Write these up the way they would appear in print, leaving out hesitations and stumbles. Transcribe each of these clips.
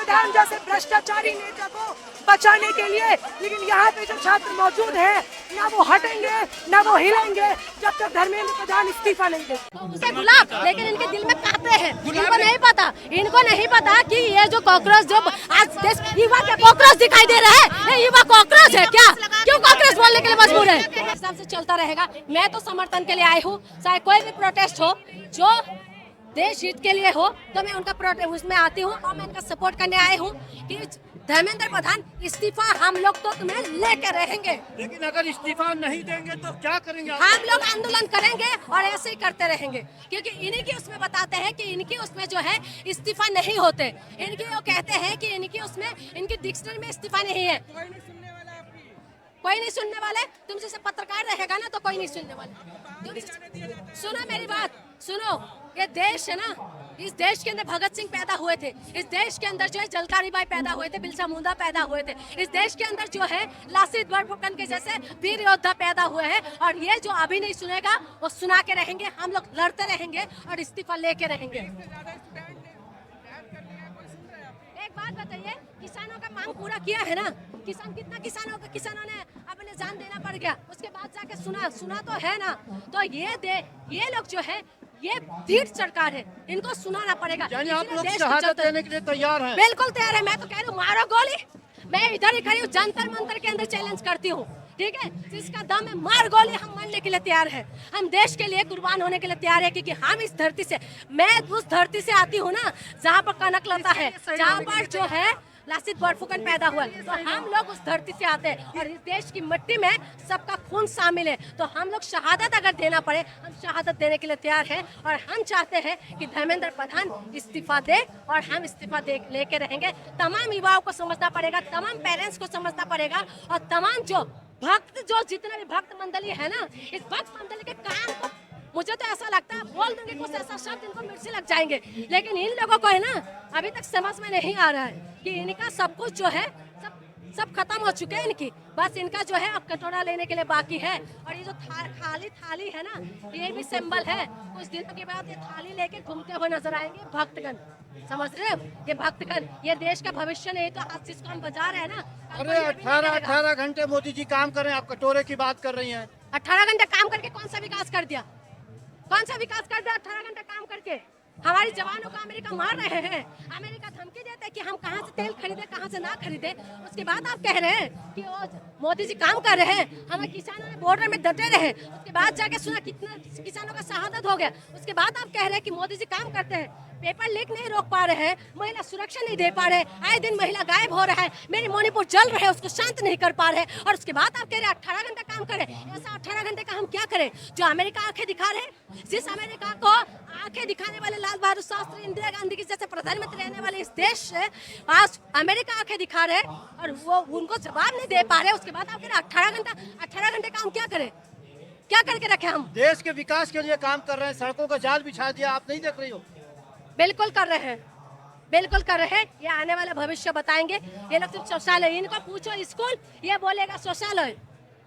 प्रधान जैसे भ्रष्टाचारी नेता को बचाने के लिए, लेकिन यहाँ पे जो छात्र मौजूद हैं ना वो हटेंगे ना वो हिलेंगे जब तक धर्मेंद्र प्रधान इस्तीफा नहीं देंगे। उसे गुलाब, लेकिन इनके दिल में कांटे हैं। इनको नहीं पता कि ये जो कॉकरोच जो आज देश युवा के कॉकरोच दिखाई दे रहा है, ये युवा कॉकरोच है क्या? क्यों कॉकरोच बोलने के लिए मजबूर है? हिसाब से चलता रहेगा। मैं तो समर्थन के लिए आई हूँ, चाहे कोई भी प्रोटेस्ट हो जो देश हित के लिए हो तो मैं उनका प्रोटेस्ट उसमें आती हूँ और मैं इनका सपोर्ट करने आई हूँ कि धर्मेंद्र प्रधान इस्तीफा हम लोग तो तुम्हें लेके रहेंगे। लेकिन अगर इस्तीफा नहीं देंगे तो क्या करेंगे? हम लोग आंदोलन करेंगे और ऐसे ही करते रहेंगे, क्योंकि इन्हीं की उसमें बताते हैं कि इनकी उसमें जो है इस्तीफा नहीं होते। इनकी वो कहते हैं कि इनकी उसमें इनकी डिक्शनरी में इस्तीफा नहीं है। कोई नहीं सुनने वाले। तुम जैसे पत्रकार रहेगा ना तो कोई नहीं सुनने वाले। सुनो मेरी बात, सुनो। ये देश है ना, इस देश के अंदर भगत सिंह पैदा हुए थे, इस देश के अंदर जो है झलकारी बाई पैदा हुए थे, बिरसा मुंडा पैदा हुए थे, इस देश के अंदर जो है लासित बरफुकन के जैसे वीर योद्धा पैदा हुए हैं। और ये जो अभी नहीं सुनेगा वो सुना के रहेंगे। हम लोग लड़ते रहेंगे और इस्तीफा लेके रहेंगे। एक बात बताइए, किसानों का मांग पूरा किया है ना? किसानों ने अपने जान देना पड़ गया, उसके बाद जाके सुना तो है ना? तो ये लोग जो है ये ढीठ सरकार है, इनको सुनाना पड़ेगा। आप लोग शहादत देने के लिए तैयार हैं? बिल्कुल तैयार है। मैं तो कह रही हूँ मारो गोली। मैं इधर ही खड़ी हूँ, जंतर मंतर के अंदर चैलेंज करती हूँ, ठीक है? जिसका दम है मार गोली, हम मरने के लिए तैयार है। हम देश के लिए कुर्बान होने के लिए तैयार है, क्योंकि हम इस धरती से, मैं उस धरती से आती हूँ ना जहाँ पर कनक लता है, जहाँ पर जो है लासित बरफुकन पैदा हुआ, तो हम लोग उस धरती से आते हैं और इस देश की मिट्टी में सबका खून शामिल है। तो हम लोग शहादत अगर देना पड़े, हम शहादत देने के लिए तैयार हैं। और हम चाहते हैं कि धर्मेंद्र प्रधान इस्तीफा दे और हम इस्तीफा लेके रहेंगे। तमाम युवाओं को समझना पड़ेगा, तमाम पेरेंट्स को समझना पड़ेगा और तमाम जो भक्त, जो जितने भी भक्त मंडली है ना, इस भक्त मंडली के काम को, मुझे तो ऐसा लगता है बोल दूंगी कुछ ऐसा शब्द इनको मिर्ची लग जाएंगे, लेकिन इन लोगों को है ना अभी तक समझ में नहीं आ रहा है कि इनका सब कुछ जो है सब खत्म हो चुके हैं इनकी। बस इनका जो है अब कटोरा लेने के लिए बाकी है। और ये जो खाली थाली है ना, ये भी सिंबल है। कुछ दिनों के बाद ये थाली लेके घूमते हुए नजर आएंगे भक्तगण। समझ रहे हो? ये भक्तगण, ये देश का भविष्य नहीं तो आज जिसको हम बजा रहे हैं ना। अरे 18 घंटे मोदी जी काम कर रहे हैं, आप कटोरे की बात कर रही हैं। 18 घंटे काम करके कौन सा विकास कर दिया? कौन सा विकास कर दिया 18 घंटे काम करके? हमारे जवानों को अमेरिका मार रहे हैं। अमेरिका धमकी देते हैं कि हम कहां से तेल खरीदे, कहां से ना खरीदे। उसके बाद आप कह रहे हैं कि मोदी जी काम कर रहे हैं, हमारे किसानों ने बॉर्डर में डटे रहे। उसके बाद जाके सुना कितना किसानों का शहादत हो गया। उसके बाद आप कह रहे हैं कि मोदी जी काम करते हैं। पेपर लीक नहीं रोक पा रहे हैं, महिला सुरक्षा नहीं दे पा रहे, आए दिन महिला गायब हो रहा है, मेरी मणिपुर जल रहे हैं, उसको शांत नहीं कर पा रहे। और उसके बाद आप कह रहे हैं 18 घंटे काम करें। ऐसा 18 घंटे का हम क्या करें जो अमेरिका आंखें दिखा रहे? जिस अमेरिका को आंखें दिखाने वाले लाल बहादुर शास्त्री, इंदिरा गांधी की जैसे प्रधानमंत्री रहने वाले इस देश से आज अमेरिका आंखें दिखा रहे और वो उनको जवाब नहीं दे पा रहे। उसके बाद आप कह रहे 18 घंटे का हम क्या करें? क्या करके रखे हम? देश के विकास के लिए काम कर रहे हैं, सड़कों का जाल बिछा दिया, आप नहीं देख रही हो? बिल्कुल कर रहे हैं, बिल्कुल कर रहे हैं। ये आने वाला भविष्य बताएंगे। ये लोग सिर्फ शौचालय, इनको पूछो स्कूल, ये बोलेगा शौचालय।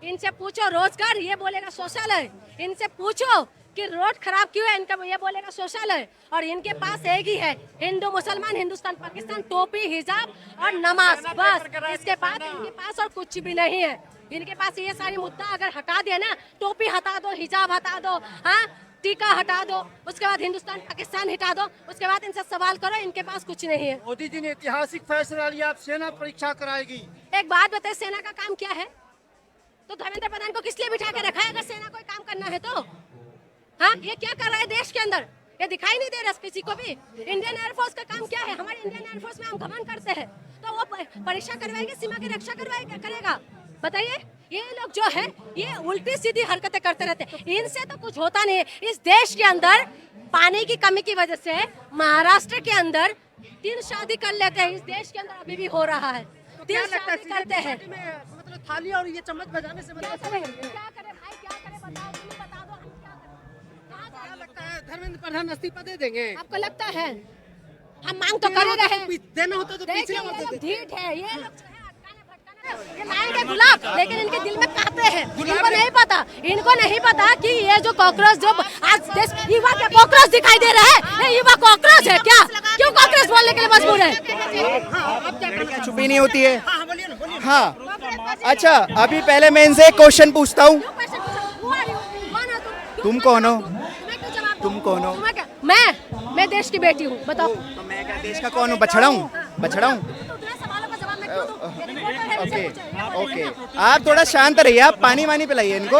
इनसे पूछो रोजगार, ये बोलेगा शौचालय। इनसे पूछो कि रोड खराब क्यों है, इनका ये बोलेगा शौचालय। और इनके पास एक ही है, हिंदू मुसलमान, हिंदुस्तान पाकिस्तान, टोपी, हिजाब और नमाज, बस। इसके बाद इनके पास और कुछ भी नहीं है। इनके पास ये सारी मुद्दा अगर हटा दिया ना, टोपी हटा दो, हिजाब हटा दो, हाँ, टीका हटा दो, उसके बाद हिंदुस्तान पाकिस्तान हटा दो, उसके बाद इनसे सवाल करो, इनके पास कुछ नहीं है। मोदी जी ने ऐतिहासिक फैसला लिया, अब सेना परीक्षा कराएगी। एक बात बताए, सेना का काम क्या है? तो धर्मेंद्र प्रधान को किस लिए बिठा के रखा है अगर सेना कोई काम करना है तो? हाँ, ये क्या कर रहा है देश के अंदर? ये दिखाई नहीं दे रहा किसी को भी। इंडियन एयरफोर्स का काम क्या है? हमारे इंडियन एयरफोर्स में हम घमंड करते हैं, तो वो परीक्षा करवाएंगे, सीमा की रक्षा करेगा? बताइए। ये लोग जो है ये उल्टी सीधी हरकतें करते रहते हैं, इनसे तो कुछ होता नहीं है। इस देश के अंदर पानी की कमी की वजह से महाराष्ट्र के अंदर 3 शादी कर लेते हैं। इस देश के अंदर अभी भी हो रहा है, 3 शादी करते हैं। मतलब थाली और ये चम्मच बजाने से क्या करें भाई, क्या करें? बताओ, तुम बता दो, हम क्या करें? क्या लगता है धर्मेंद्र प्रधान इस्तीफा दे देंगे? आपको लगता है? हम मांग तो कर रहे हैं, देना होता तो पीछे मत देते। ढीठ है ये लोग, ये लाएंगे गुलाब, लेकिन इनके दिल में कांटे हैं। इनको नहीं पता कि ये जो कॉकरोच जो आज देश युवा के कॉकरोच दिखाई दे रहा है, ये युवा कॉकरोच है क्या? क्यों कॉकरोच बोलने के लिए मजबूर है? लड़कियां छुपी नहीं होती है। हाँ अच्छा, अभी पहले मैं इनसे एक क्वेश्चन पूछता हूँ। तुम कौन हो? तुम कौन हो? मैं देश की बेटी हूँ, बताओ। तो मैं क्या देश का कौन हूँ? बछड़ा हूँ? बछड़ा हूँ? सवालों का जवाब मैं क्यों दूं? ये रिपोर्टर है, मुझे ओके पूछो, ये ओके, आप थोड़ा शांत रहिए, आप पानी वानी पिलाइए इनको।